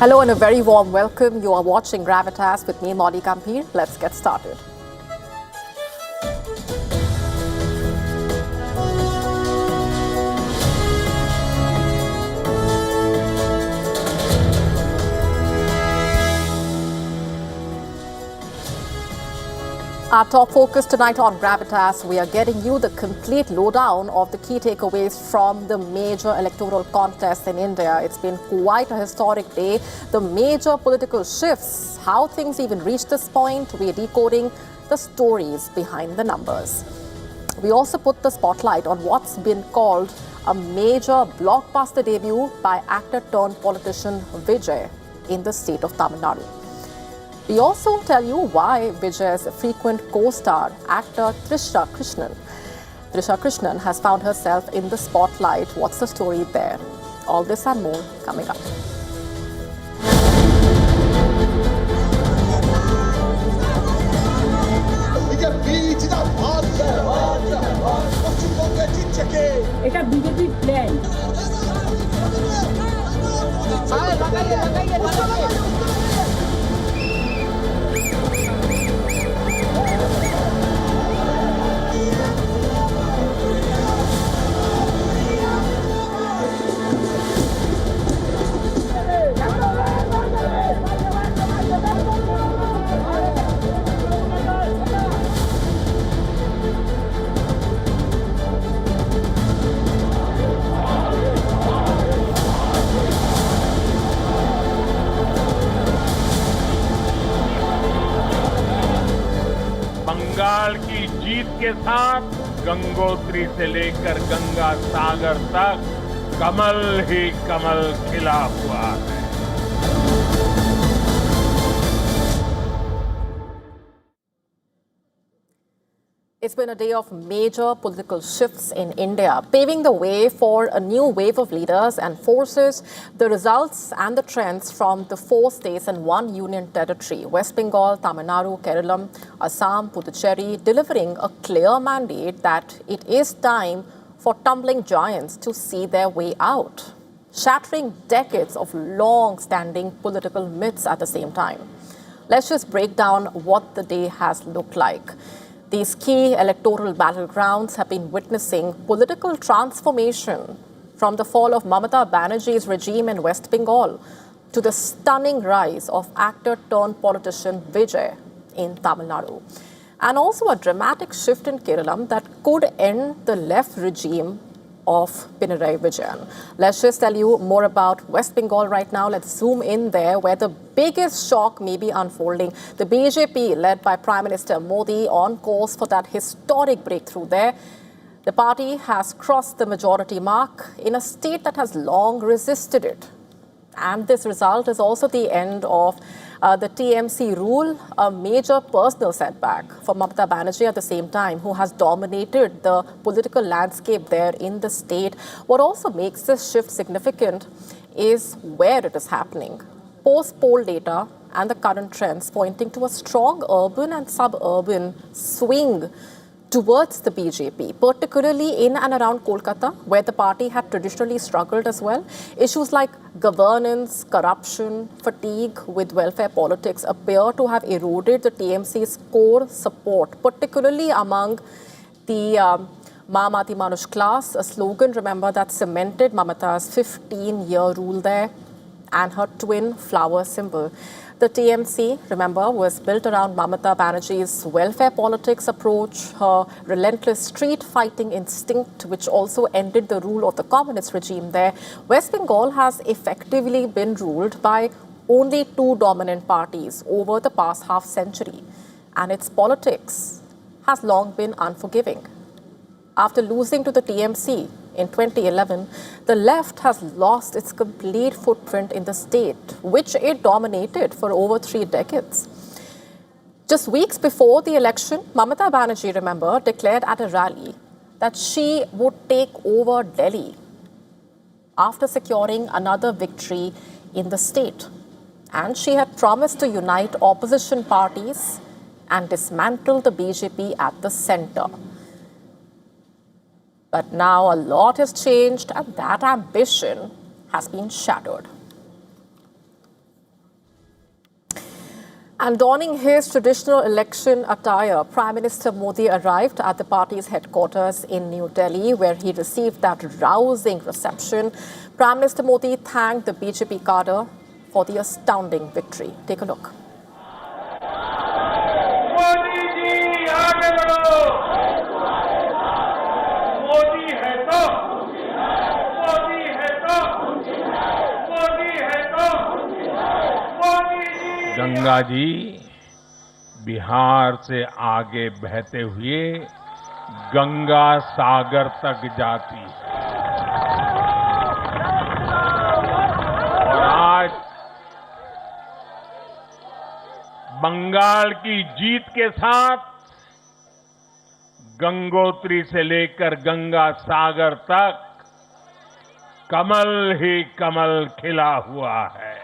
Hello and a very warm welcome. You are watching Gravitas with me, Molly Gambhir. Let's get started. Our top focus tonight on Gravitas, we are getting you the complete lowdown of the key takeaways from the major electoral contest in India. It's been quite a historic day. The major political shifts, how things even reached this point, we are decoding the stories behind the numbers. We also put the spotlight on what's been called a major blockbuster debut by actor turned politician Vijay in the state of Tamil Nadu. We also tell you why Vijay's frequent co-star, actor Trisha Krishnan has found herself in the spotlight. What's the story there? All this and more coming up. এটা বিজেপির plan Bengal की जीत के साथ गंगोत्री से लेकर गंगा सागर तक कमल ही कमल खिला हुआ है। It's been a day of major political shifts in India, paving the way for a new wave of leaders and forces. The results and the trends from the 4 states and 1 union territory, West Bengal, Tamil Nadu, Keralam, Assam, Puducherry, delivering a clear mandate that it is time for tumbling giants to see their way out, shattering decades of long-standing political myths at the same time. Let's just break down what the day has looked like. These key electoral battlegrounds have been witnessing political transformation from the fall of Mamata Banerjee's regime in West Bengal to the stunning rise of actor-turned-politician Vijay in Tamil Nadu, and also a dramatic shift in Keralam that could end the left regime of Pinarayi Vijayan. Let's just tell you more about West Bengal right now. Let's zoom in there where the biggest shock may be unfolding. The BJP, led by Prime Minister Modi, on course for that historic breakthrough there. The party has crossed the majority mark in a state that has long resisted it. And this result is also the end of the TMC rule, a major personal setback for Mamata Banerjee at the same time, who has dominated the political landscape there in the state. What also makes this shift significant is where it is happening. Post-poll data and the current trends pointing to a strong urban and suburban swing towards the BJP, particularly in and around Kolkata, where the party had traditionally struggled as well. Issues like governance, corruption, fatigue with welfare politics appear to have eroded the TMC's core support, particularly among the Maamati Manush class, a slogan, remember, that cemented Mamata's 15-year rule there, and her twin flower symbol. The TMC, remember, was built around Mamata Banerjee's welfare politics approach, her relentless street fighting instinct, which also ended the rule of the communist regime there. West Bengal has effectively been ruled by only 2 dominant parties over the past half century, and its politics has long been unforgiving. After losing to the TMC in 2011, the left has lost its complete footprint in the state, which it dominated for over 3 decades. Just weeks before the election, Mamata Banerjee, remember, declared at a rally that she would take over Delhi after securing another victory in the state. And she had promised to unite opposition parties and dismantle the BJP at the center. But now a lot has changed and that ambition has been shattered. And donning his traditional election attire, Prime Minister Modi arrived at the party's headquarters in New Delhi, where he received that rousing reception. Prime Minister Modi thanked the BJP cadre for the astounding victory. Take a look. Modi ji आगे बढ़ो, मोदी है तो, मोदी है तो, मोदी है तो, मोदी जी। गंगा जी बिहार से आगे बहते हुए गंगा सागर तक जाती है और आज बंगाल की जीत के साथ गंगोत्री से लेकर गंगा सागर तक कमल ही कमल खिला हुआ है.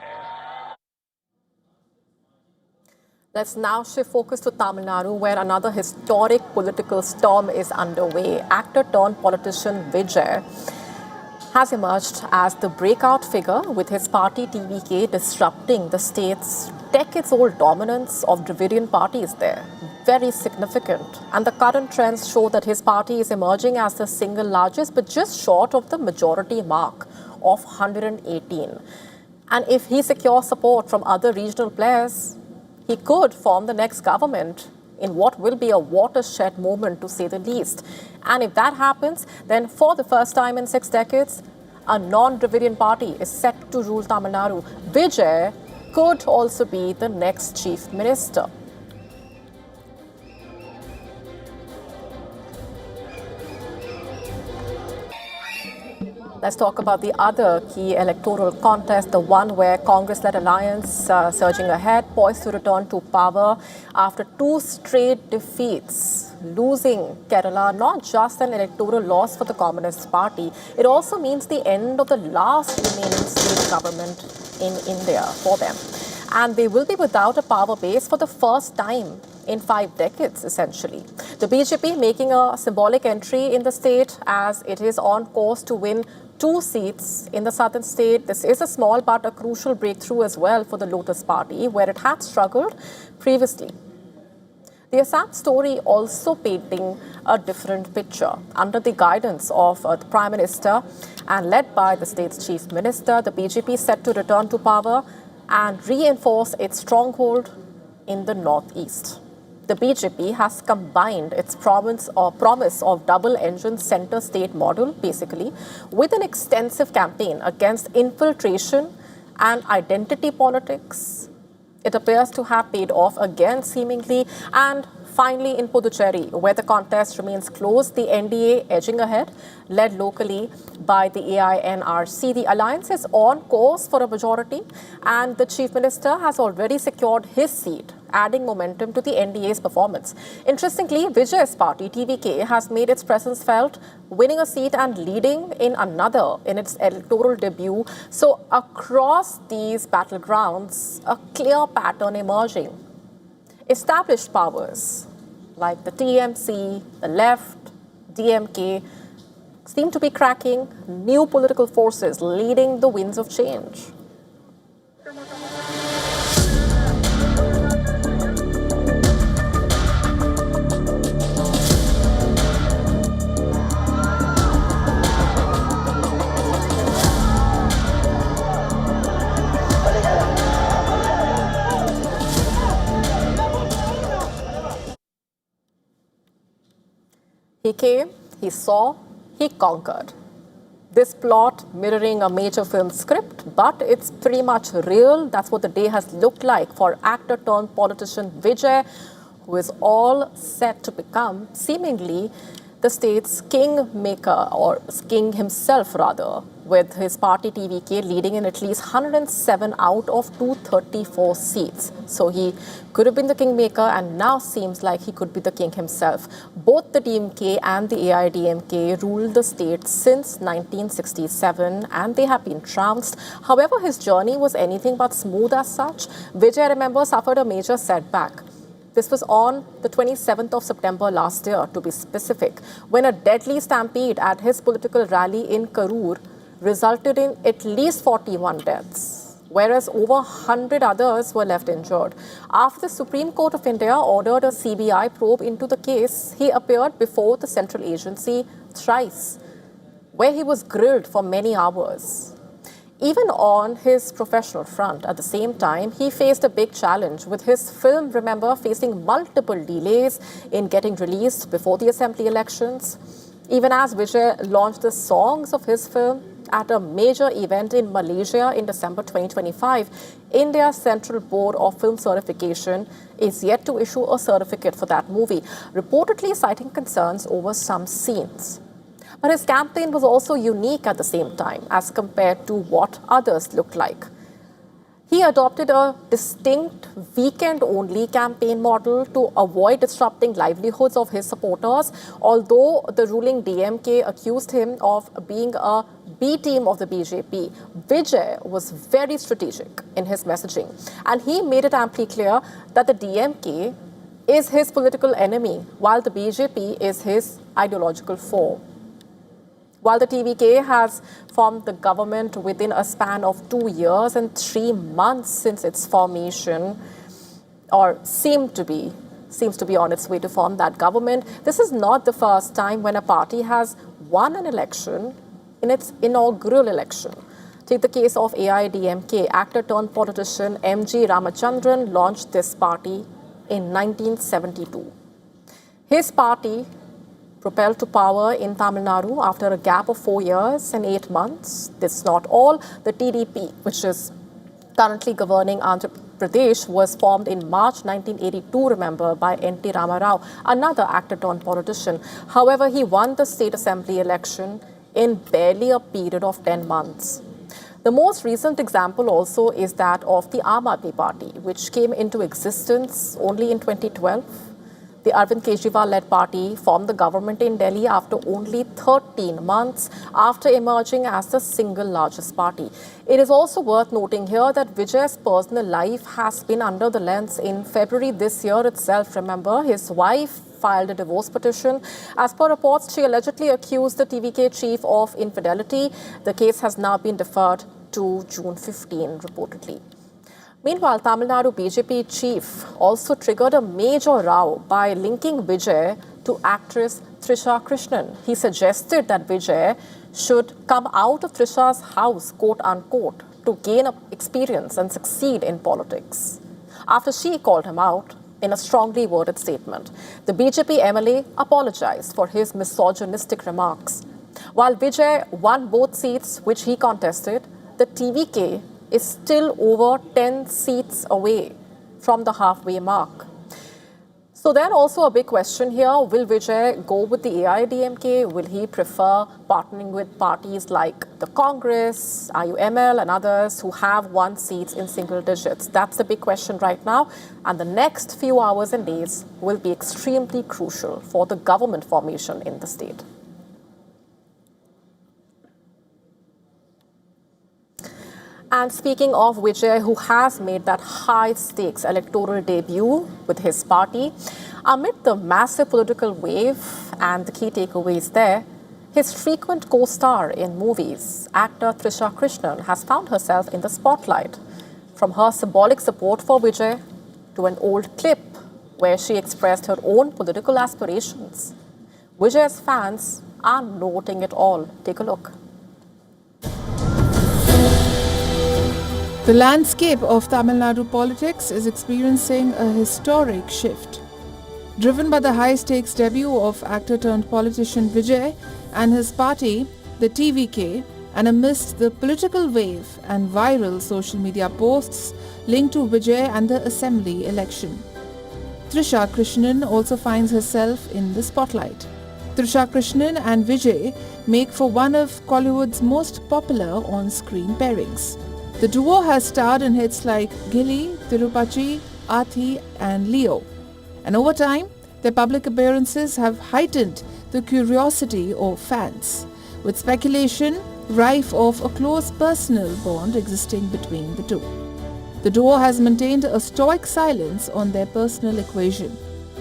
Let's now shift focus to Tamil Nadu, where another historic political storm is underway. Actor turned politician Vijay has emerged as the breakout figure, with his party TVK disrupting the state's decades-old dominance of Dravidian parties there. Very significant. And the current trends show that his party is emerging as the single largest, but just short of the majority mark of 118. And if he secures support from other regional players, he could form the next government in what will be a watershed moment, to say the least. And if that happens, then for the first time in 6 decades, a non-Dravidian party is set to rule Tamil Nadu. Vijay could also be the next chief minister. Let's talk about the other key electoral contest, the one where Congress-led alliance surging ahead, poised to return to power after 2 straight defeats. Losing Kerala, not just an electoral loss for the Communist Party, it also means the end of the last remaining state government in India for them. And they will be without a power base for the first time in 5 decades, essentially. The BJP making a symbolic entry in the state as it is on course to win 2 seats in the southern state. This is a small but a crucial breakthrough as well for the Lotus Party, where it had struggled previously. The Assam story also painting a different picture. Under the guidance of the Prime Minister and led by the state's Chief Minister, the BJP is set to return to power and reinforce its stronghold in the northeast. The BJP has combined its promise of double-engine center-state model, basically, with an extensive campaign against infiltration and identity politics. It appears to have paid off again, seemingly. And finally, in Puducherry, where the contest remains close, the NDA edging ahead, led locally by the AINRC. The alliance is on course for a majority, and the Chief Minister has already secured his seat, adding momentum to the NDA's performance. Interestingly, Vijay's party, TVK, has made its presence felt, winning a seat and leading in another in its electoral debut. So across these battlegrounds, a clear pattern emerging. Established powers like the TMC, the left, DMK, seem to be cracking, new political forces leading the winds of change. He came, he saw, he conquered. This plot mirroring a major film script, but it's pretty much real. That's what the day has looked like for actor turned politician Vijay, who is all set to become, seemingly, the state's kingmaker, or king himself rather, with his party TVK leading in at least 107 out of 234 seats. So he could have been the kingmaker and now seems like he could be the king himself. Both the DMK and the AIDMK ruled the state since 1967 and they have been trounced. However, his journey was anything but smooth as such. Vijay, remember, suffered a major setback. This was on the 27th of September last year, to be specific, when a deadly stampede at his political rally in Karur resulted in at least 41 deaths. whereas over 100 others were left injured. After the Supreme Court of India ordered a CBI probe into the case, he appeared before the central agency thrice, where he was grilled for many hours. Even on his professional front, at the same time, he faced a big challenge with his film, remember, facing multiple delays in getting released before the assembly elections. Even as Vijay launched the songs of his film at a major event in Malaysia in December 2025, India's Central Board of Film Certification is yet to issue a certificate for that movie, reportedly citing concerns over some scenes. But his campaign was also unique at the same time as compared to what others looked like. He adopted a distinct weekend-only campaign model to avoid disrupting livelihoods of his supporters, although the ruling DMK accused him of being a B team of the BJP. Vijay was very strategic in his messaging, and he made it amply clear that the DMK is his political enemy, while the BJP is his ideological foe. While the TVK has formed the government within a span of 2 years and 3 months since its formation, or seems to be on its way to form that government, this is not the first time when a party has won an election in its inaugural election. Take the case of AIDMK. Actor turned politician M.G. Ramachandran launched this party in 1972. His party propelled to power in Tamil Nadu after a gap of 4 years and 8 months. This is not all. The TDP, which is currently governing Andhra Pradesh, was formed in March 1982, remember, by N.T. Ramarao, another actor-turned-politician. However, he won the state assembly election in barely a period of 10 months. The most recent example also is that of the Aam Aadmi Party, which came into existence only in 2012. The Arvind Kejriwal-led party formed the government in Delhi after only 13 months after emerging as the single largest party. It is also worth noting here that Vijay's personal life has been under the lens. In February this year itself, remember, his wife filed a divorce petition. As per reports, she allegedly accused the TVK chief of infidelity. The case has now been deferred to June 15, reportedly. Meanwhile, Tamil Nadu BJP chief also triggered a major row by linking Vijay to actress Trisha Krishnan. He suggested that Vijay should come out of Trisha's house, quote unquote, to gain experience and succeed in politics. After she called him out in a strongly worded statement, the BJP MLA apologized for his misogynistic remarks. While Vijay won both seats which he contested, the TVK is still over 10 seats away from the halfway mark. So then also a big question here, will Vijay go with the AIDMK? Will he prefer partnering with parties like the Congress, IUML and others who have won seats in single digits? That's the big question right now. And the next few hours and days will be extremely crucial for the government formation in the state. And speaking of Vijay, who has made that high-stakes electoral debut with his party, amid the massive political wave and the key takeaways there, his frequent co-star in movies, actor Trisha Krishnan, has found herself in the spotlight. From her symbolic support for Vijay to an old clip where she expressed her own political aspirations, Vijay's fans are noting it all. Take a look. The landscape of Tamil Nadu politics is experiencing a historic shift. Driven by the high-stakes debut of actor-turned-politician Vijay and his party, the TVK, and amidst the political wave and viral social media posts linked to Vijay and the assembly election, Trisha Krishnan also finds herself in the spotlight. Trisha Krishnan and Vijay make for one of Kollywood's most popular on-screen pairings. The duo has starred in hits like Gilly, Tirupati, Athi and Leo. And over time, their public appearances have heightened the curiosity of fans, with speculation rife of a close personal bond existing between the two. The duo has maintained a stoic silence on their personal equation.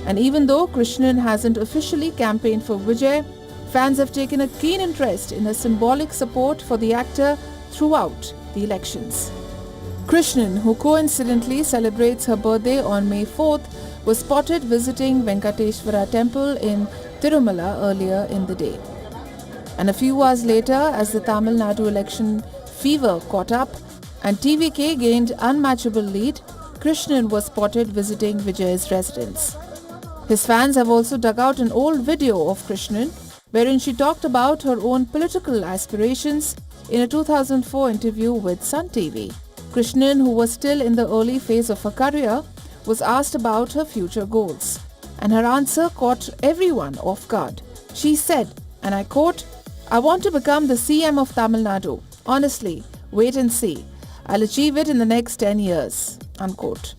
And even though Krishnan hasn't officially campaigned for Vijay, fans have taken a keen interest in her symbolic support for the actor throughout the elections. Krishnan, who coincidentally celebrates her birthday on May 4th, was spotted visiting Venkateshwara temple in Tirumala earlier in the day. And a few hours later, as the Tamil Nadu election fever caught up and TVK gained unmatchable lead, Krishnan was spotted visiting Vijay's residence. His fans have also dug out an old video of Krishnan, wherein she talked about her own political aspirations in a 2004 interview with Sun TV. Krishnan, who was still in the early phase of her career, was asked about her future goals. And her answer caught everyone off guard. She said, and I quote, "I want to become the CM of Tamil Nadu. Honestly, wait and see. I'll achieve it in the next 10 years." Unquote.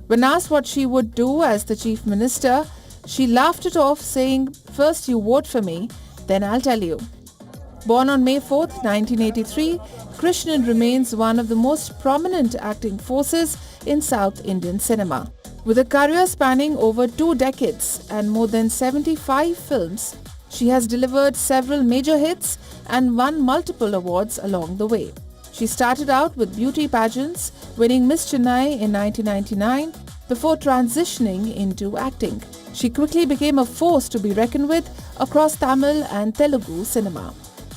When asked what she would do as the chief minister, she laughed it off, saying, "First you vote for me, then I'll tell you." Born on May 4th, 1983, Krishnan remains one of the most prominent acting forces in South Indian cinema. With a career spanning over 2 decades and more than 75 films, she has delivered several major hits and won multiple awards along the way. She started out with beauty pageants, winning Miss Chennai in 1999 before transitioning into acting. She quickly became a force to be reckoned with across Tamil and Telugu cinema.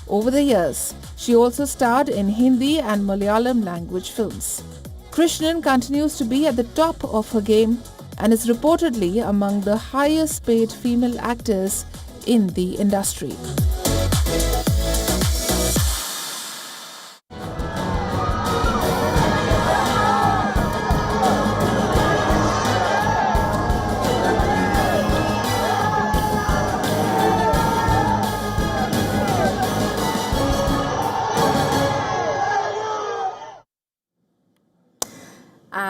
Over the years, she also starred in Hindi and Malayalam language films. Krishnan continues to be at the top of her game and is reportedly among the highest paid female actors in the industry.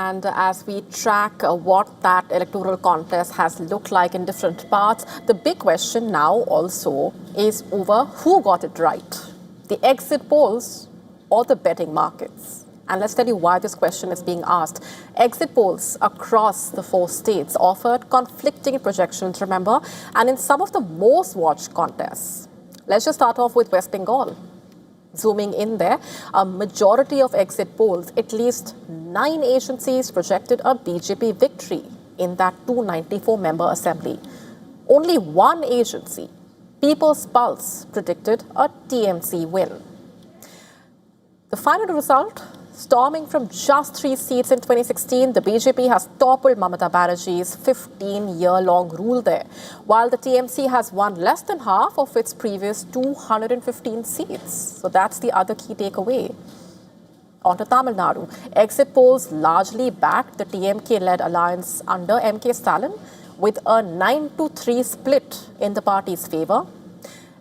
And as we track what that electoral contest has looked like in different parts, the big question now also is over who got it right, the exit polls or the betting markets. And let's tell you why this question is being asked. Exit polls across the 4 states offered conflicting projections, remember, and in some of the most watched contests. Let's just start off with West Bengal. Zooming in there, a majority of exit polls, at least 9 agencies projected a BJP victory in that 294-member assembly. Only one agency, People's Pulse, predicted a TMC win. The final result, storming from just 3 seats in 2016, the BJP has toppled Mamata Banerjee's 15-year-long rule there, while the TMC has won less than half of its previous 215 seats. So that's the other key takeaway. On to Tamil Nadu. Exit polls largely backed the TMK-led alliance under MK Stalin with a 9-3 split in the party's favor.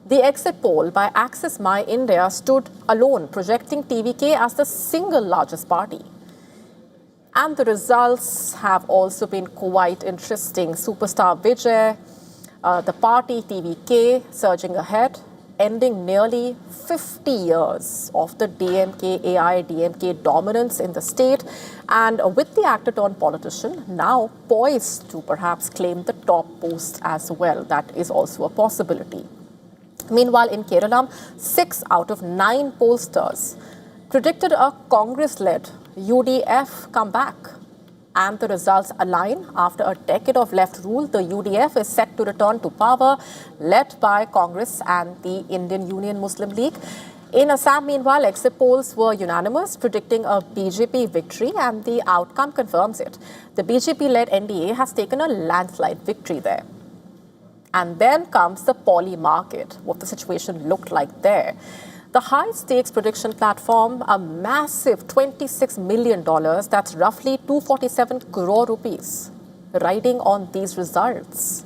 The exit poll by Axis My India stood alone, projecting TVK as the single largest party. And the results have also been quite interesting. Superstar Vijay, the party TVK surging ahead, ending nearly 50 years of the DMK-AI-DMK dominance in the state, and with the actor-turned-politician now poised to perhaps claim the top post as well. That is also a possibility. Meanwhile, in Keralam, 6 out of 9 pollsters predicted a Congress-led UDF comeback. And the results align. After a decade of left rule, the UDF is set to return to power, led by Congress and the Indian Union Muslim League. In Assam, meanwhile, exit polls were unanimous, predicting a BJP victory, and the outcome confirms it. The BJP-led NDA has taken a landslide victory there. And then comes the poly market, what the situation looked like there. The high-stakes prediction platform, a massive $26 million, that's roughly 247 crore rupees, riding on these results.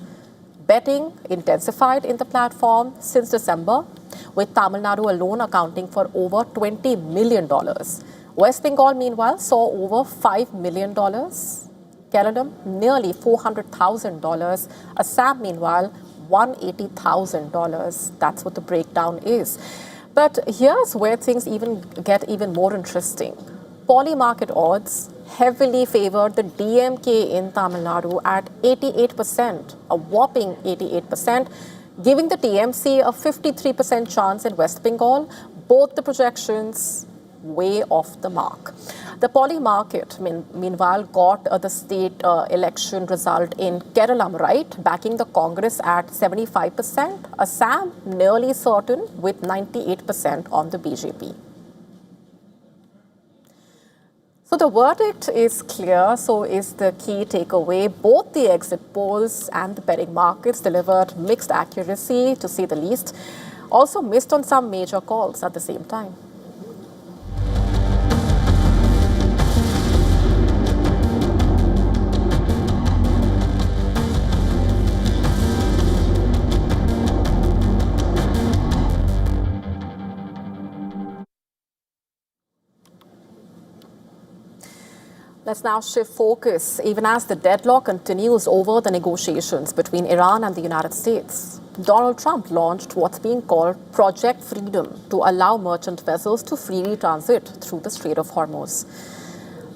Betting intensified in the platform since December, with Tamil Nadu alone accounting for over $20 million. West Bengal, meanwhile, saw over $5 million. Keralam, nearly $400,000. Assam, meanwhile, $180,000. That's what the breakdown is. But here's where things get even more interesting. Poly market odds heavily favored the DMK in Tamil Nadu at 88%, a whopping 88%, giving the TMC a 53% chance in West Bengal. Both the projections way off the mark. The poly market, meanwhile, got the state election result in Keralam right, backing the Congress at 75%, Assam nearly certain with 98% on the BJP. So the verdict is clear, so is the key takeaway. Both the exit polls and the betting markets delivered mixed accuracy, to say the least. Also missed on some major calls at the same time. Let's now shift focus, even as the deadlock continues over the negotiations between Iran and the United States. Donald Trump launched what's being called Project Freedom to allow merchant vessels to freely transit through the Strait of Hormuz.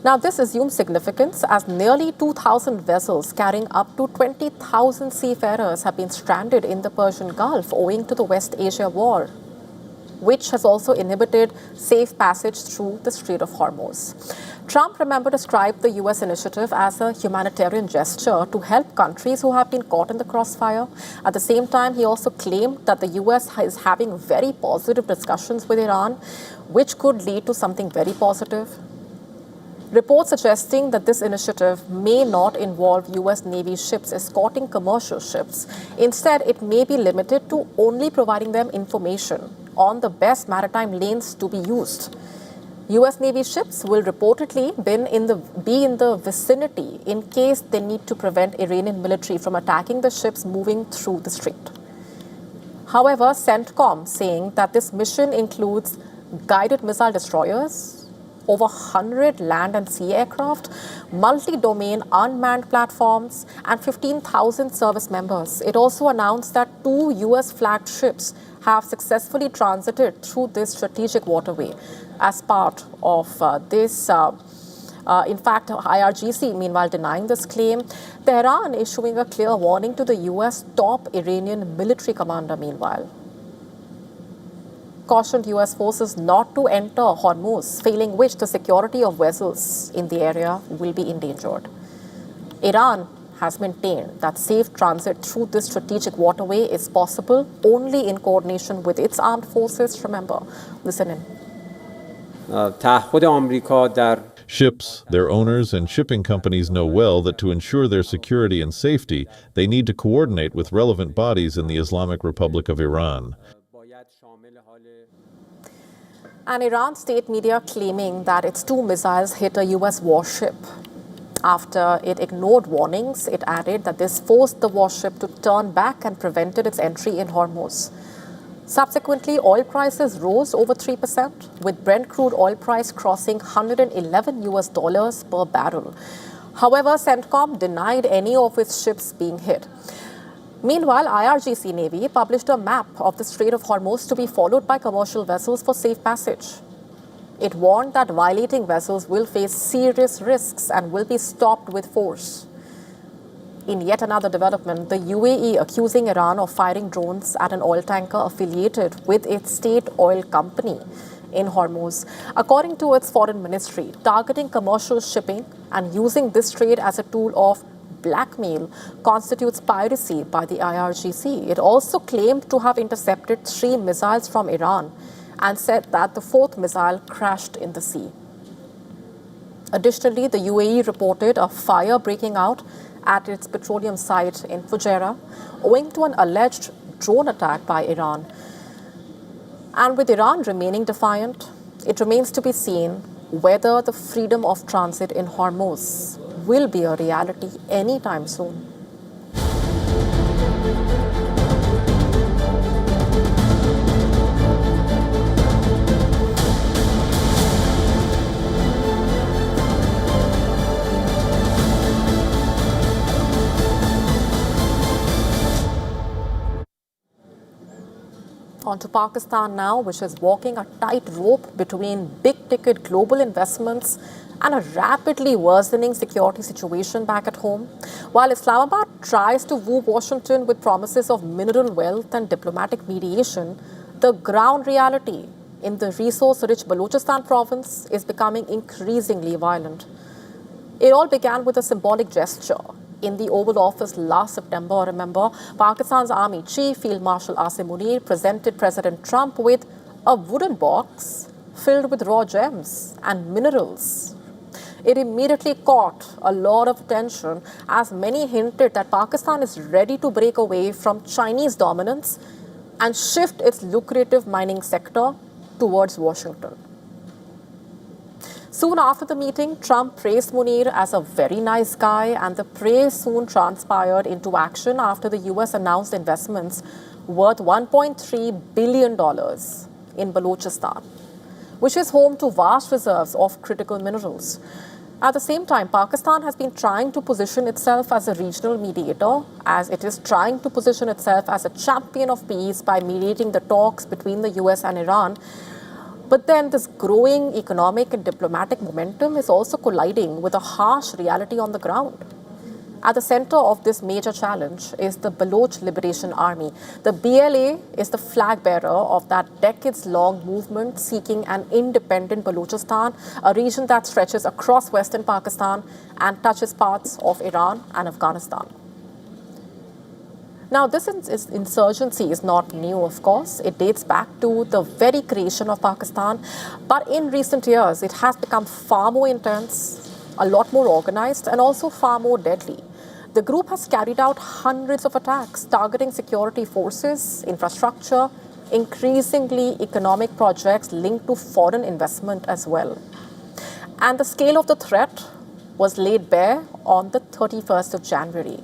Now, this assumes significance as nearly 2,000 vessels carrying up to 20,000 seafarers have been stranded in the Persian Gulf owing to the West Asia war, which has also inhibited safe passage through the Strait of Hormuz. Trump, remember, described the U.S. initiative as a humanitarian gesture to help countries who have been caught in the crossfire. At the same time, he also claimed that the U.S. is having very positive discussions with Iran, which could lead to something very positive. Reports suggesting that this initiative may not involve U.S. Navy ships escorting commercial ships. Instead, it may be limited to only providing them information on the best maritime lanes to be used. U.S. Navy ships will reportedly be in the vicinity in case they need to prevent Iranian military from attacking the ships moving through the strait. However, CENTCOM saying that this mission includes guided missile destroyers, over 100 land and sea aircraft, multi-domain unmanned platforms, and 15,000 service members. It also announced that 2 U.S.-flagged ships have successfully transited through this strategic waterway as part of this. In fact, IRGC, meanwhile, denying this claim. Tehran issuing a clear warning to the U.S. top Iranian military commander, meanwhile. Cautioned U.S. forces not to enter Hormuz, failing which the security of vessels in the area will be endangered. Iran has maintained that safe transit through this strategic waterway is possible only in coordination with its armed forces. Remember, listen in. Ships, their owners, and shipping companies know well that to ensure their security and safety, they need to coordinate with relevant bodies in the Islamic Republic of Iran. An Iran state media claiming that its 2 missiles hit a U.S. warship. After it ignored warnings, it added that this forced the warship to turn back and prevented its entry in Hormuz. Subsequently, oil prices rose over 3%, with Brent crude oil price crossing $111 per barrel. However, CENTCOM denied any of its ships being hit. Meanwhile, IRGC Navy published a map of the Strait of Hormuz to be followed by commercial vessels for safe passage. It warned that violating vessels will face serious risks and will be stopped with force. In yet another development, the UAE accusing Iran of firing drones at an oil tanker affiliated with its state oil company in Hormuz, according to its foreign ministry, targeting commercial shipping and using this trade as a tool of blackmail constitutes piracy by the IRGC. It also claimed to have intercepted 3 missiles from Iran and said that the 4th missile crashed in the sea. Additionally, the UAE reported a fire breaking out at its petroleum site in Fujairah, owing to an alleged drone attack by Iran. And with Iran remaining defiant, it remains to be seen whether the freedom of transit in Hormuz will be a reality anytime soon. On to Pakistan now, which is walking a tightrope between big-ticket global investments and a rapidly worsening security situation back at home. While Islamabad tries to woo Washington with promises of mineral wealth and diplomatic mediation, the ground reality in the resource-rich Balochistan province is becoming increasingly violent. It all began with a symbolic gesture. In the Oval Office last September, remember, Pakistan's Army Chief Field Marshal Asim Munir presented President Trump with a wooden box filled with raw gems and minerals. It immediately caught a lot of attention as many hinted that Pakistan is ready to break away from Chinese dominance and shift its lucrative mining sector towards Washington. Soon after the meeting, Trump praised Munir as a very nice guy, and the praise soon transpired into action after the US announced investments worth $1.3 billion in Balochistan, which is home to vast reserves of critical minerals. At the same time, Pakistan has been trying to position itself as a regional mediator, as it is trying to position itself as a champion of peace by mediating the talks between the US and Iran. But then this growing economic and diplomatic momentum is also colliding with a harsh reality on the ground. At the center of this major challenge is the Baloch Liberation Army. The BLA is the flag bearer of that decades-long movement seeking an independent Balochistan, a region that stretches across western Pakistan and touches parts of Iran and Afghanistan. Now, this insurgency is not new, of course. It dates back to the very creation of Pakistan. But in recent years, it has become far more intense, a lot more organized, and also far more deadly. The group has carried out hundreds of attacks targeting security forces, infrastructure, increasingly economic projects linked to foreign investment as well. And the scale of the threat was laid bare on the 31st of January,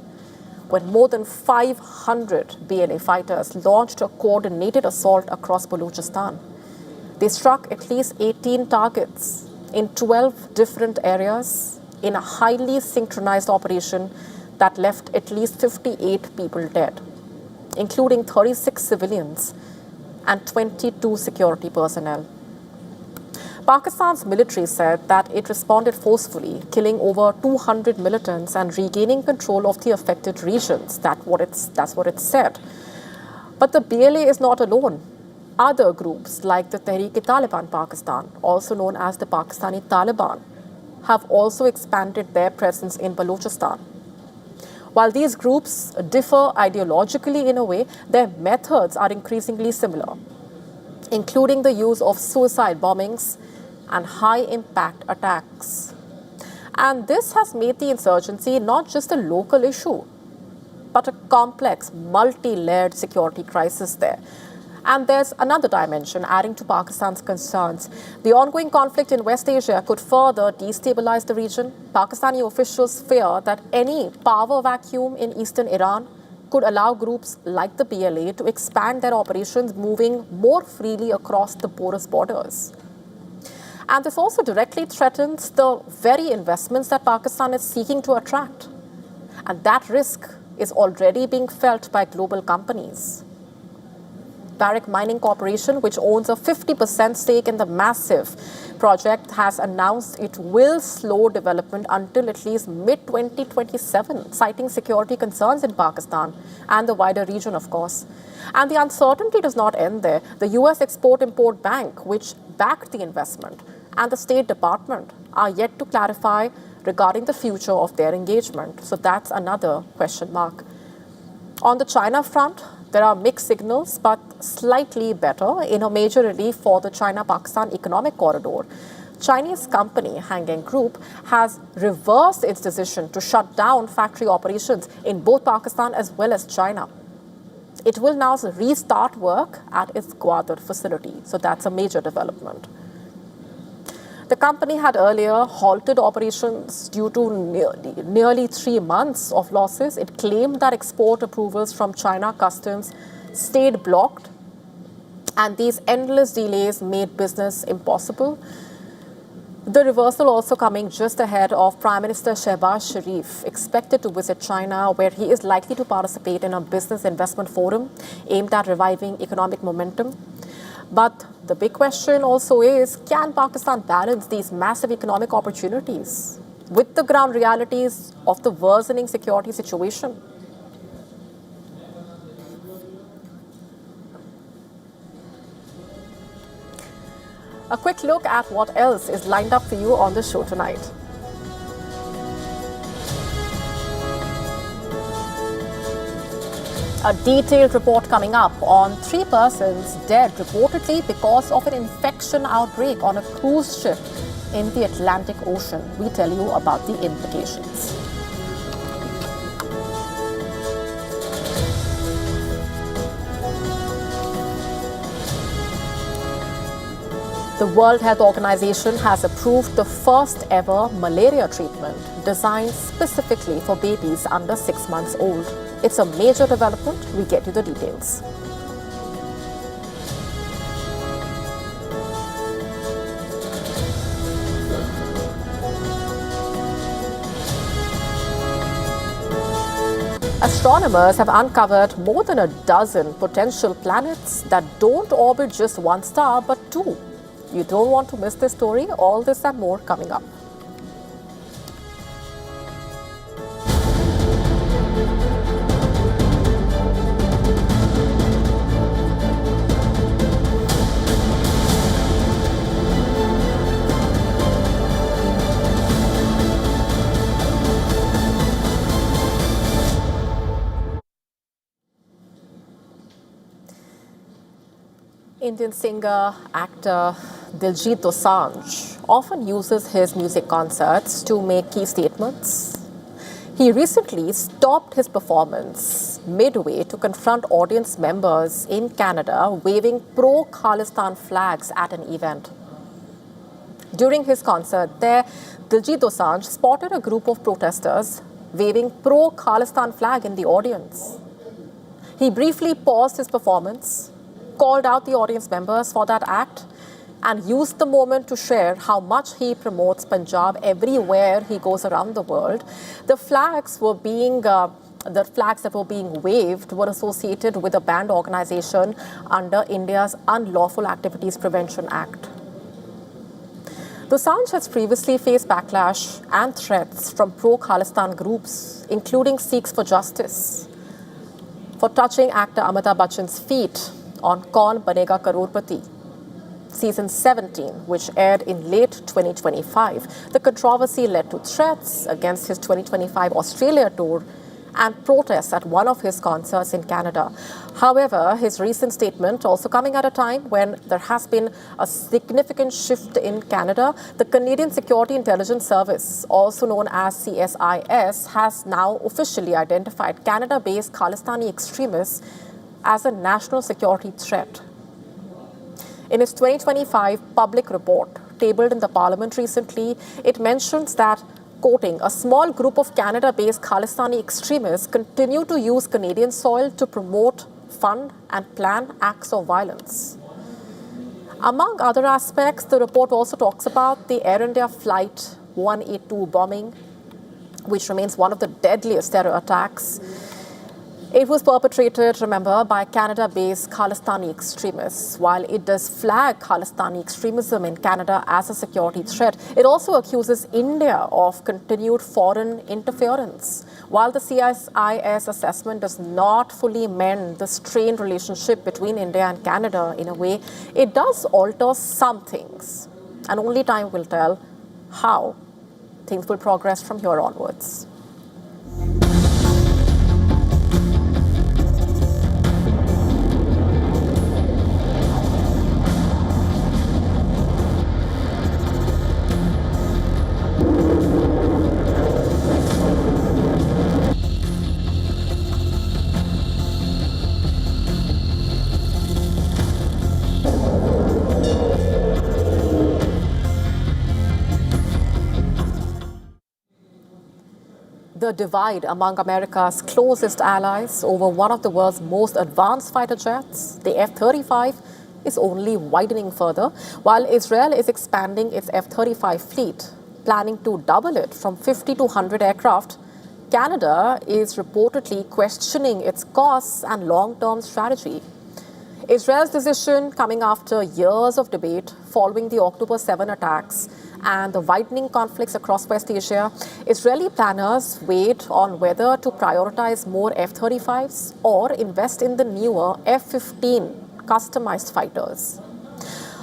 when more than 500 BLA fighters launched a coordinated assault across Balochistan. They struck at least 18 targets in 12 different areas in a highly synchronized operation that left at least 58 people dead, including 36 civilians and 22 security personnel. Pakistan's military said that it responded forcefully, killing over 200 militants and regaining control of the affected regions. That's what it said. But the BLA is not alone. Other groups like the Tehreek-e-Taliban Pakistan, also known as the Pakistani Taliban, have also expanded their presence in Balochistan. While these groups differ ideologically in a way, their methods are increasingly similar, including the use of suicide bombings and high-impact attacks. And this has made the insurgency not just a local issue, but a complex, multi-layered security crisis there. And there's another dimension adding to Pakistan's concerns. The ongoing conflict in West Asia could further destabilize the region. Pakistani officials fear that any power vacuum in eastern Iran could allow groups like the BLA to expand their operations, moving more freely across the porous borders. And this also directly threatens the very investments that Pakistan is seeking to attract. And that risk is already being felt by global companies. Barrick Mining Corporation, which owns a 50% stake in the massive project, has announced it will slow development until at least mid-2027, citing security concerns in Pakistan and the wider region, of course. And the uncertainty does not end there. The US Export-Import Bank, which backed the investment, and the State Department are yet to clarify regarding the future of their engagement. So that's another question mark. On the China front, there are mixed signals, but slightly better in a major relief for the China-Pakistan economic corridor. Chinese company Hangeng Group has reversed its decision to shut down factory operations in both Pakistan as well as China. It will now restart work at its Gwadar facility. So that's a major development. The company had earlier halted operations due to nearly 3 months of losses. It claimed that export approvals from China customs stayed blocked, and these endless delays made business impossible. The reversal also coming just ahead of Prime Minister Shehbaz Sharif, expected to visit China, where he is likely to participate in a business investment forum aimed at reviving economic momentum. But the big question also is, can Pakistan balance these massive economic opportunities with the ground realities of the worsening security situation? A quick look at what else is lined up for you on the show tonight. A detailed report coming up on 3 persons dead reportedly because of an infection outbreak on a cruise ship in the Atlantic Ocean. We tell you about the implications. The World Health Organization has approved the first ever malaria treatment designed specifically for babies under 6 months old. It's a major development. We get you the details. Astronomers have uncovered more than a dozen potential planets that don't orbit just one star but 2. You don't want to miss this story. All this and more coming up. Indian singer, actor Diljit Dosanjh often uses his music concerts to make key statements. He recently stopped his performance midway to confront audience members in Canada waving pro-Khalistan flags at an event. During his concert there, Diljit Dosanjh spotted a group of protesters waving pro-Khalistan flag in the audience. He briefly paused his performance, called out the audience members for that act, and used the moment to share how much he promotes Punjab everywhere he goes around the world. The flags that were being waved were associated with a banned organization under India's Unlawful Activities Prevention Act. Dosanjh has previously faced backlash and threats from pro-Khalistan groups, including Sikhs for Justice, for touching actor Amitabh Bachchan's feet on Kaun Banega Crorepati, season 17, which aired in late 2025. The controversy led to threats against his 2025 Australia tour and protests at one of his concerts in Canada. However, his recent statement also coming at a time when there has been a significant shift in Canada. The Canadian Security Intelligence Service, also known as CSIS, has now officially identified Canada-based Khalistani extremists as a national security threat. In its 2025 public report, tabled in the Parliament recently, it mentions that, quoting, a small group of Canada-based Khalistani extremists continue to use Canadian soil to promote, fund, and plan acts of violence. Among other aspects, the report also talks about the Air India Flight 182 bombing, which remains one of the deadliest terror attacks. It was perpetrated, remember, by Canada-based Khalistani extremists. While it does flag Khalistani extremism in Canada as a security threat, it also accuses India of continued foreign interference. While the CSIS assessment does not fully mend the strained relationship between India and Canada in a way, it does alter some things. And only time will tell how things will progress from here onwards. The divide among America's closest allies over one of the world's most advanced fighter jets, the F-35, is only widening further, while Israel is expanding its F-35 fleet, planning to double it from 50 to 100 aircraft. Canada is reportedly questioning its costs and long-term strategy. Israel's decision coming after years of debate following the October 7 attacks and the widening conflicts across West Asia. Israeli planners weighed on whether to prioritize more F-35s or invest in the newer F-15 customized fighters.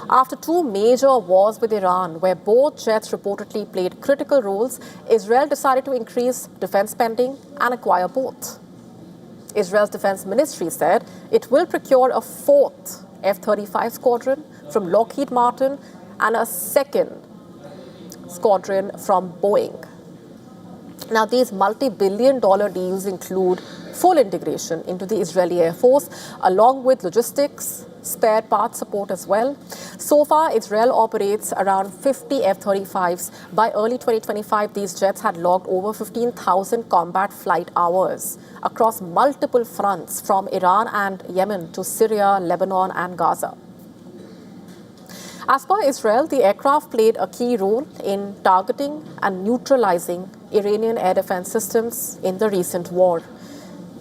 After two major wars with Iran, where both jets reportedly played critical roles, Israel decided to increase defense spending and acquire both. Israel's defense ministry said it will procure a fourth F-35 squadron from Lockheed Martin and a second squadron from Boeing. Now, these multi-billion-dollar deals include full integration into the Israeli Air Force, along with logistics, spare parts support as well. So far, Israel operates around 50 F-35s. By early 2025, these jets had logged over 15,000 combat flight hours across multiple fronts, from Iran and Yemen to Syria, Lebanon, and Gaza. As per Israel, the aircraft played a key role in targeting and neutralizing Iranian air defense systems in the recent war.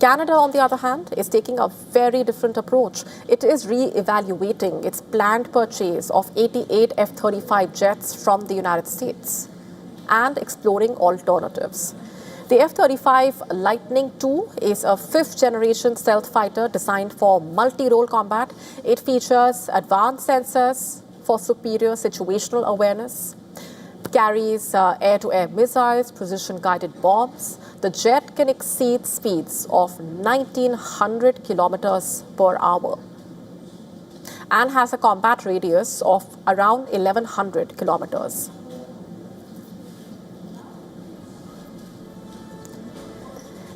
Canada, on the other hand, is taking a very different approach. It is re-evaluating its planned purchase of 88 F-35 jets from the United States and exploring alternatives. The F-35 Lightning II is a fifth-generation stealth fighter designed for multi-role combat. It features advanced sensors for superior situational awareness, carries air-to-air missiles, precision-guided bombs. The jet can exceed speeds of 1,900 kilometers per hour and has a combat radius of around 1,100 kilometers.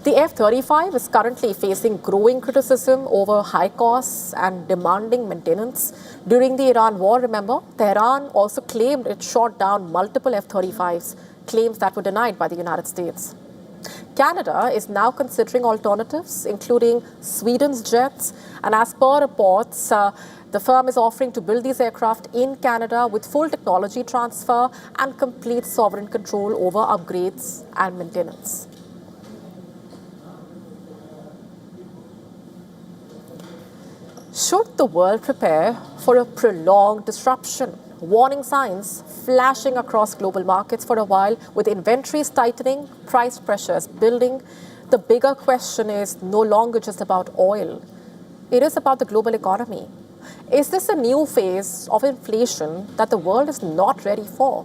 The F-35 is currently facing growing criticism over high costs and demanding maintenance. During the Iran war, remember, Tehran also claimed it shot down multiple F-35s, claims that were denied by the United States. Canada is now considering alternatives, including Sweden's jets, and as per reports, the firm is offering to build these aircraft in Canada with full technology transfer and complete sovereign control over upgrades and maintenance. Should the world prepare for a prolonged disruption? Warning signs flashing across global markets for a while, with inventories tightening, price pressures building. The bigger question is no longer just about oil. It is about the global economy. Is this a new phase of inflation that the world is not ready for?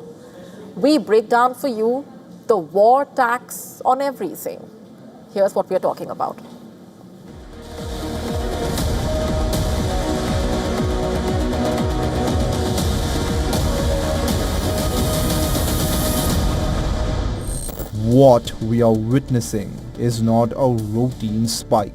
We break down for you the war tax on everything. Here's what we are talking about. What we are witnessing is not a routine spike.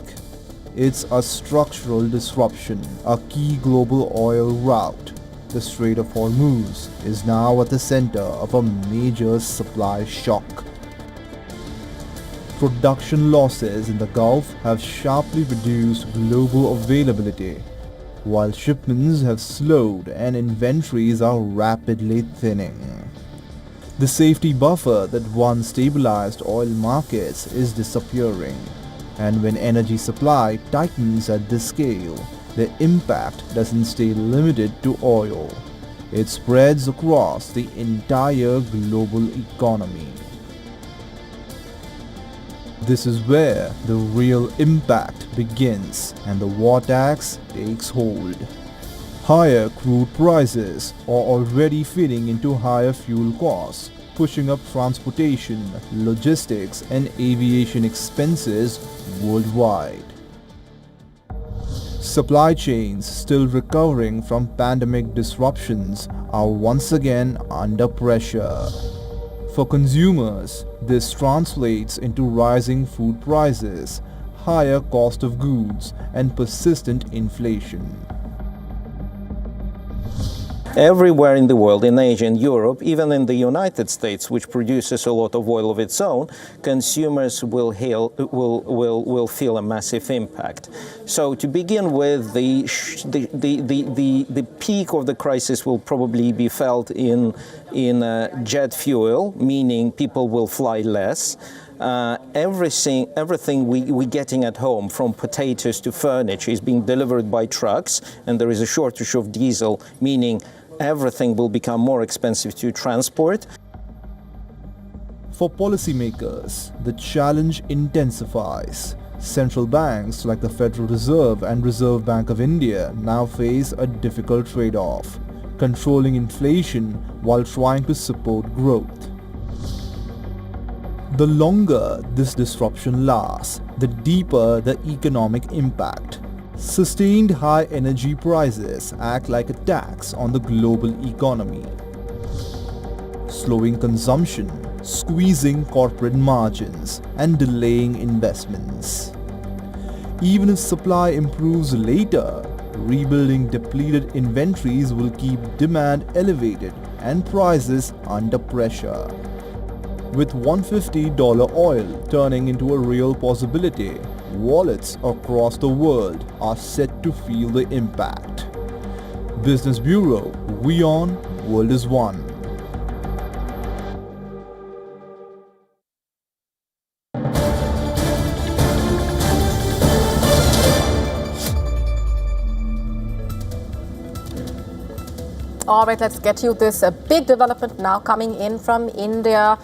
It's a structural disruption. A key global oil route, the Strait of Hormuz, is now at the center of a major supply shock. Production losses in the Gulf have sharply reduced global availability, while shipments have slowed and inventories are rapidly thinning. The safety buffer that once stabilized oil markets is disappearing, and when energy supply tightens at this scale, the impact doesn't stay limited to oil. It spreads across the entire global economy. This is where the real impact begins and the war tax takes hold. Higher crude prices are already feeding into higher fuel costs, pushing up transportation, logistics, and aviation expenses worldwide. Supply chains still recovering from pandemic disruptions are once again under pressure. For consumers, this translates into rising food prices, higher cost of goods, and persistent inflation. Everywhere in the world, in Asia and Europe, even in the United States, which produces a lot of oil of its own, consumers will feel a massive impact. So to begin with, the peak of the crisis will probably be felt in jet fuel, meaning people will fly less. Everything we're getting at home, from potatoes to furniture, is being delivered by trucks, and there is a shortage of diesel, meaning everything will become more expensive to transport. For policymakers, the challenge intensifies. Central banks like the Federal Reserve and Reserve Bank of India now face a difficult trade-off. controlling inflation while trying to support growth. The longer this disruption lasts, the deeper the economic impact. Sustained high energy prices act like a tax on the global economy, slowing consumption, squeezing corporate margins, and delaying investments. Even if supply improves later, rebuilding depleted inventories will keep demand elevated and prices under pressure. With $150 oil turning into a real possibility, wallets across the world are set to feel the impact. Business Bureau, WION, World is One. All right, let's get you this big development now coming in from India.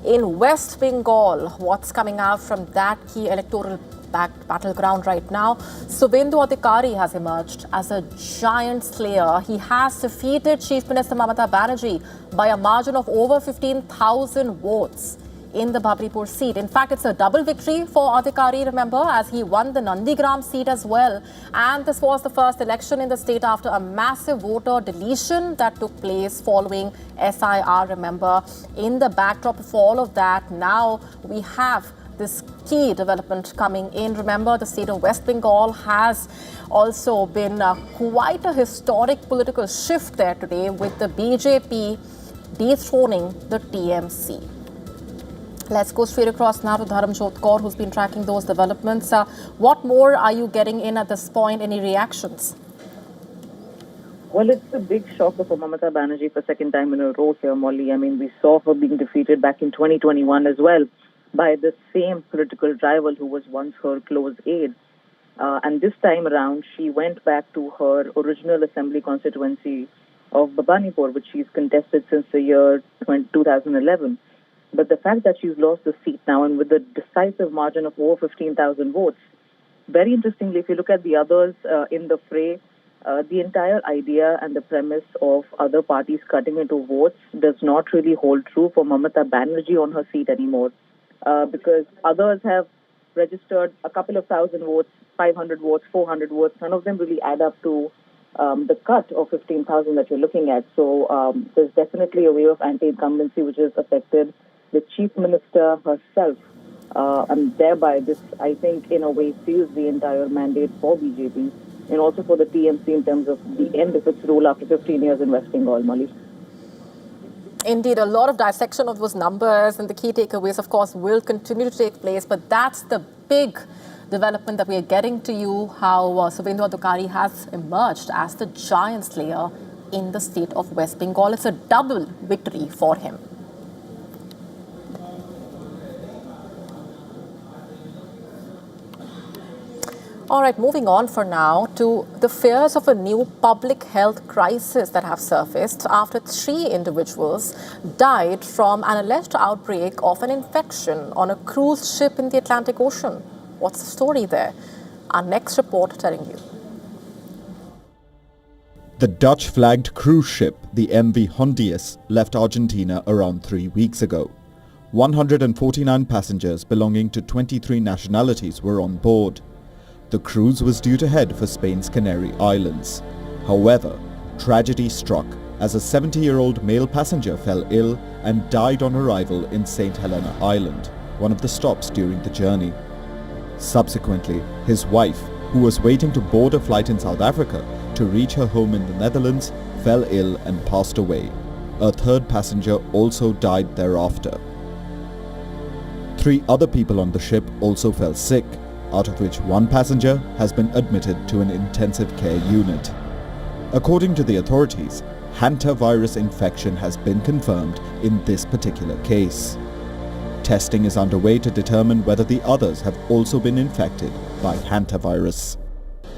In West Bengal, what's coming out from that key electoral battleground right now? Suvendu Adhikari has emerged as a giant slayer. He has defeated Chief Minister Mamata Banerjee by a margin of over 15,000 votes in the Bhabripur seat. In fact, it's a double victory for Adhikari, remember, as he won the Nandigram seat as well. And this was the first election in the state after a massive voter deletion that took place following SIR, remember. In the backdrop of all of that, now we have this key development coming in. Remember, the state of West Bengal has also been quite a historic political shift there today, with the BJP dethroning the TMC. Let's go straight across now to Dharamjot Kaur, who's been tracking those developments. What more are you getting in at this point? Any reactions? Well, it's a big shocker for Mamata Banerjee for second time in a row here, Molly. I mean, we saw her being defeated back in 2021 as well by the same political rival who was once her close aide. And this time around, she went back to her original assembly constituency of Bhabanipur, which she's contested since the year 2011. But the fact that she's lost the seat now, and with a decisive margin of over 15,000 votes, very interestingly, if you look at the others in the fray, the entire idea and the premise of other parties cutting into votes does not really hold true for Mamata Banerjee on her seat anymore, because others have registered a couple of thousand votes, 500 votes, 400 votes. None of them really add up to the cut of 15,000 that you're looking at. So there's definitely a wave of anti-incumbency which has affected the Chief Minister herself. And thereby this, I think, in a way seals the entire mandate for BJP and also for the TMC in terms of the end of its rule after 15 years in West Bengal, Molly. Indeed, a lot of dissection of those numbers and the key takeaways, of course, will continue to take place. But that's the big development that we are getting to you, how Suvendu Adhikari has emerged as the giant slayer in the state of West Bengal. It's a double victory for him. All right, moving on for now to the fears of a new public health crisis that have surfaced after 3 individuals died from an alleged outbreak of an infection on a cruise ship in the Atlantic Ocean. What's the story there? Our next report telling you. The Dutch-flagged cruise ship, the MV Hondius, left Argentina around 3 weeks ago. 149 passengers belonging to 23 nationalities were on board. The cruise was due to head for Spain's Canary Islands. However, tragedy struck as a 70-year-old male passenger fell ill and died on arrival in St. Helena Island, one of the stops during the journey. Subsequently, his wife, who was waiting to board a flight in South Africa to reach her home in the Netherlands, fell ill and passed away. A third passenger also died thereafter. 3 other people on the ship also fell sick, out of which 1 passenger has been admitted to an intensive care unit. According to the authorities, Hantavirus infection has been confirmed in this particular case. Testing is underway to determine whether the others have also been infected by Hantavirus.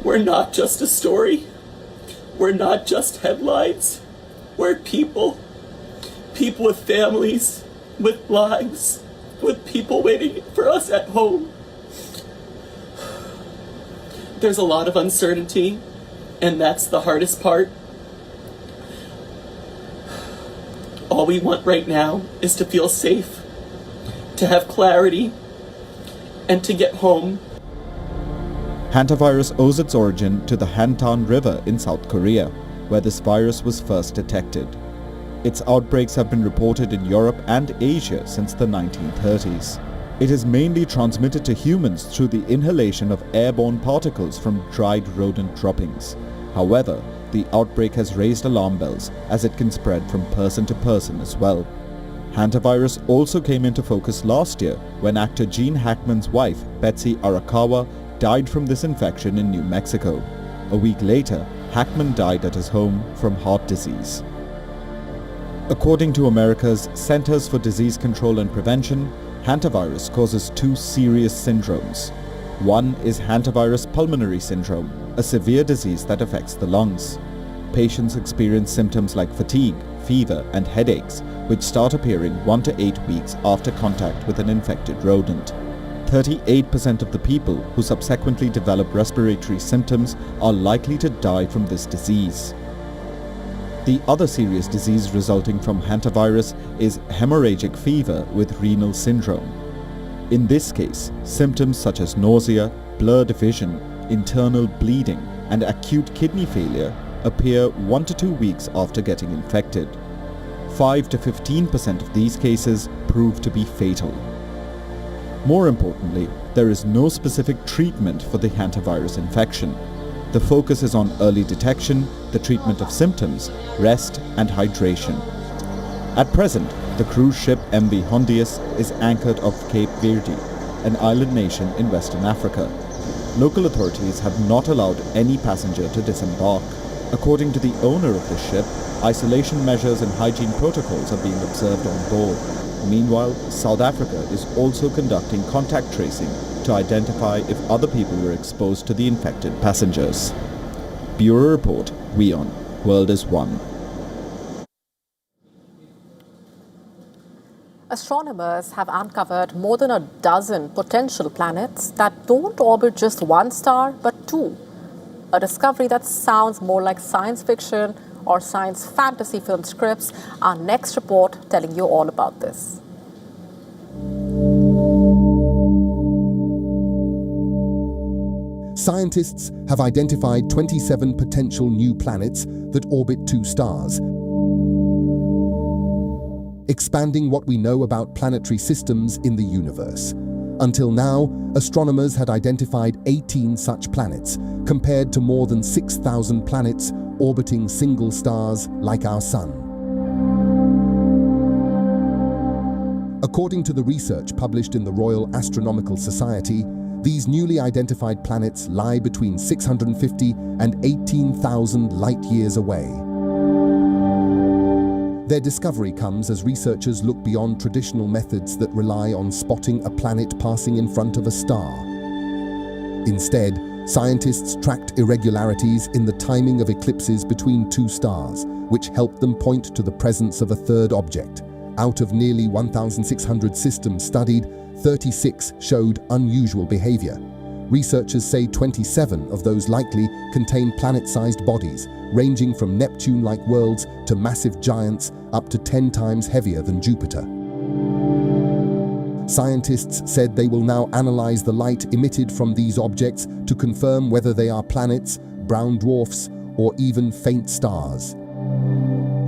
We're not just a story. We're not just headlines. We're people. People with families, with lives, with people waiting for us at home. There's a lot of uncertainty, and that's the hardest part. All we want right now is to feel safe, to have clarity, and to get home. Hantavirus owes its origin to the Hantan River in South Korea, where this virus was first detected. Its outbreaks have been reported in Europe and Asia since the 1930s. It is mainly transmitted to humans through the inhalation of airborne particles from dried rodent droppings. However, the outbreak has raised alarm bells as it can spread from person to person as well. Hantavirus also came into focus last year when actor Gene Hackman's wife, Betsy Arakawa, died from this infection in New Mexico. A week later, Hackman died at his home from heart disease. According to America's Centers for Disease Control and Prevention, hantavirus causes two serious syndromes. One is hantavirus pulmonary syndrome, a severe disease that affects the lungs. Patients experience symptoms like fatigue, fever, and headaches, which start appearing 1 to 8 weeks after contact with an infected rodent. 38% of the people who subsequently develop respiratory symptoms are likely to die from this disease. The other serious disease resulting from hantavirus is hemorrhagic fever with renal syndrome. In this case, symptoms such as nausea, blurred vision, internal bleeding, and acute kidney failure appear 1 to 2 weeks after getting infected. 5 to 15% of these cases prove to be fatal. More importantly, there is no specific treatment for the hantavirus infection. The focus is on early detection, the treatment of symptoms, rest, and hydration. At present, the cruise ship MV Hondius is anchored off Cape Verde, an island nation in Western Africa. Local authorities have not allowed any passenger to disembark. According to the owner of the ship, isolation measures and hygiene protocols are being observed on board. Meanwhile, South Africa is also conducting contact tracing to identify if other people were exposed to the infected passengers. Bureau Report, WION, World is One. Astronomers have uncovered more than a dozen potential planets that don't orbit just one star, but two. A discovery that sounds more like science fiction or science fantasy film scripts. Our next report telling you all about this. Scientists have identified 27 potential new planets that orbit two stars, expanding what we know about planetary systems in the universe. Until now, astronomers had identified 18 such planets, compared to more than 6,000 planets orbiting single stars like our Sun. According to the research published in the Royal Astronomical Society, these newly identified planets lie between 650 and 18,000 light-years away. Their discovery comes as researchers look beyond traditional methods that rely on spotting a planet passing in front of a star. Instead, scientists tracked irregularities in the timing of eclipses between two stars, which helped them point to the presence of a third object. Out of nearly 1,600 systems studied, 36 showed unusual behavior. Researchers say 27 of those likely contain planet-sized bodies, ranging from Neptune-like worlds to massive giants up to 10 times heavier than Jupiter. Scientists said they will now analyze the light emitted from these objects to confirm whether they are planets, brown dwarfs, or even faint stars.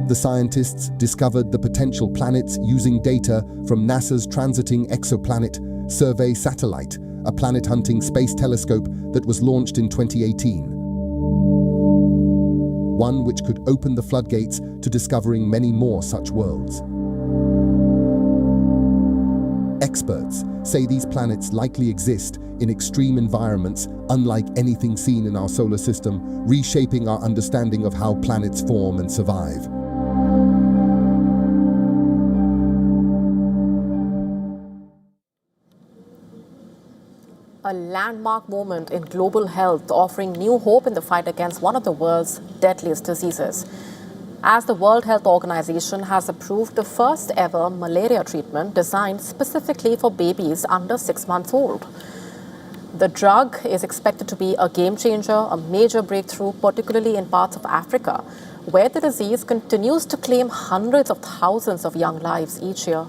The scientists discovered the potential planets using data from NASA's Transiting Exoplanet Survey satellite, a planet-hunting space telescope that was launched in 2018. One which could open the floodgates to discovering many more such worlds. Experts say these planets likely exist in extreme environments unlike anything seen in our solar system, reshaping our understanding of how planets form and survive. A landmark moment in global health, offering new hope in the fight against one of the world's deadliest diseases. As the World Health Organization has approved the first ever malaria treatment designed specifically for babies under 6 months old. The drug is expected to be a game changer, a major breakthrough, particularly in parts of Africa, where the disease continues to claim hundreds of thousands of young lives each year.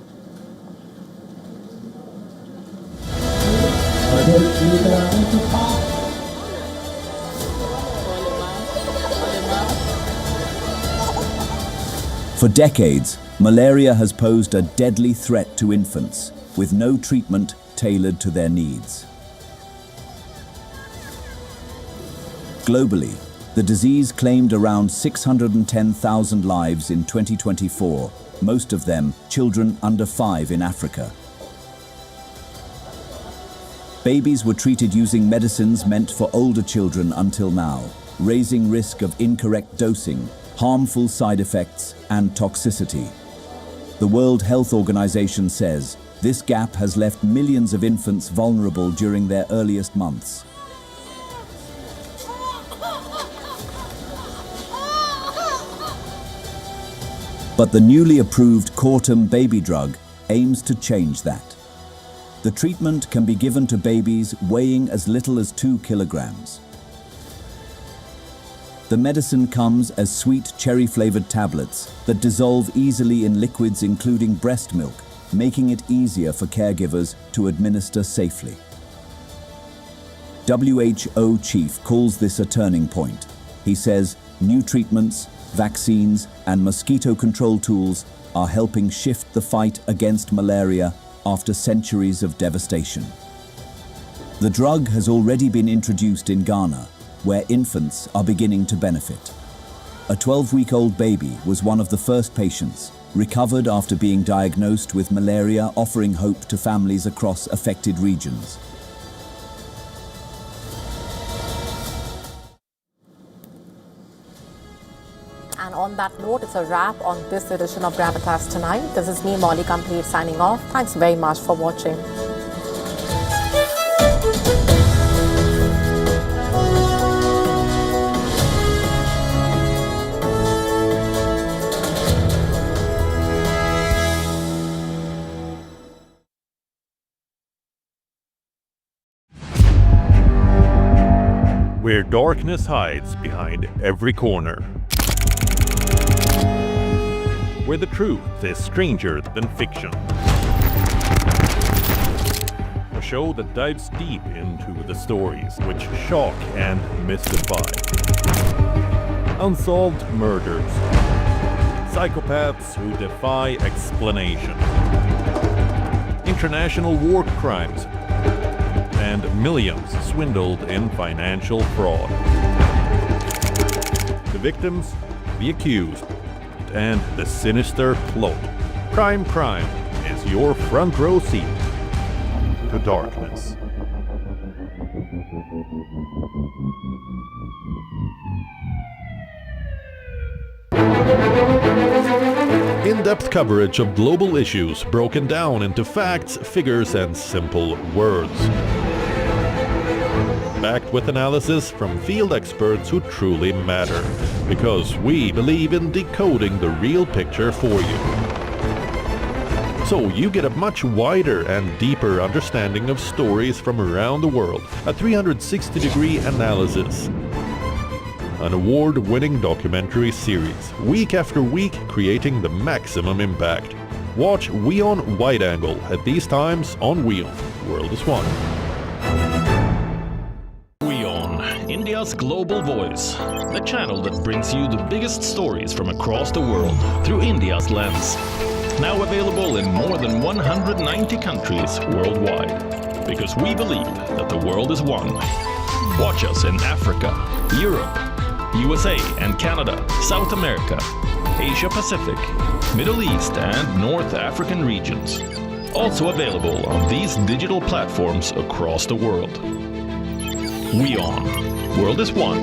For decades, malaria has posed a deadly threat to infants, with no treatment tailored to their needs. Globally, the disease claimed around 610,000 lives in 2024, most of them children under 5 in Africa. Babies were treated using medicines meant for older children until now, raising risk of incorrect dosing, harmful side effects, and toxicity. The World Health Organization says this gap has left millions of infants vulnerable during their earliest months. But the newly approved Kortum baby drug aims to change that. The treatment can be given to babies weighing as little as 2 kilograms. The medicine comes as sweet cherry-flavored tablets that dissolve easily in liquids including breast milk, making it easier for caregivers to administer safely. WHO chief calls this a turning point. He says new treatments, vaccines, and mosquito control tools are helping shift the fight against malaria after centuries of devastation. The drug has already been introduced in Ghana, where infants are beginning to benefit. A 12-week-old baby was one of the first patients, recovered after being diagnosed with malaria, offering hope to families across affected regions. And on that note, it's a wrap on this edition of Gravitas Tonight. This is me, Molly Complete, signing off. Thanks very much for watching. Where darkness hides behind every corner. Where the truth is stranger than fiction. A show that dives deep into the stories which shock and mystify. Unsolved murders. Psychopaths who defy explanation. International war crimes. And millions swindled in financial fraud. The victims, the accused, and the sinister plot. Crime is your front row seat to darkness. In-depth coverage of global issues broken down into facts, figures, and simple words. Backed with analysis from field experts who truly matter, because we believe in decoding the real picture for you. So you get a much wider and deeper understanding of stories from around the world, a 360-degree analysis. An award-winning documentary series, week after week creating the maximum impact. Watch WION Wide Angle at these times on WION World is One. India's global voice, the channel that brings you the biggest stories from across the world through India's lens. Now available in more than 190 countries worldwide. Because we believe that the world is one. Watch us in Africa, Europe, USA and Canada, South America, Asia Pacific, Middle East and North African regions. Also available on these digital platforms across the world. WION. World is One.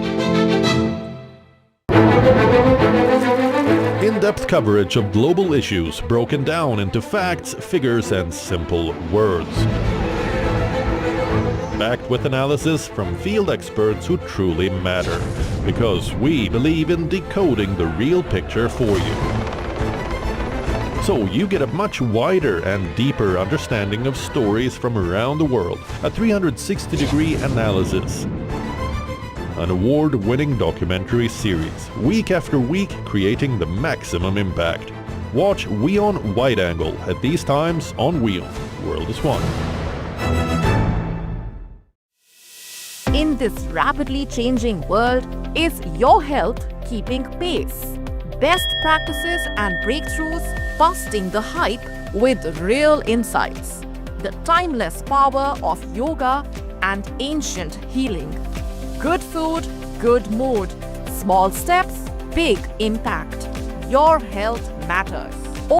In-depth coverage of global issues broken down into facts, figures, and simple words. Backed with analysis from field experts who truly matter, because we believe in decoding the real picture for you. So you get a much wider and deeper understanding of stories from around the world, a 360-degree analysis. an award-winning documentary series, week after week creating the maximum impact. Watch WION Wide Angle at these times on WION. World is One. In this rapidly changing world, is your health keeping pace? Best practices and breakthroughs busting the hype with real insights. The timeless power of yoga and ancient healing. Good food, good mood. Small steps, big impact. Your health matters.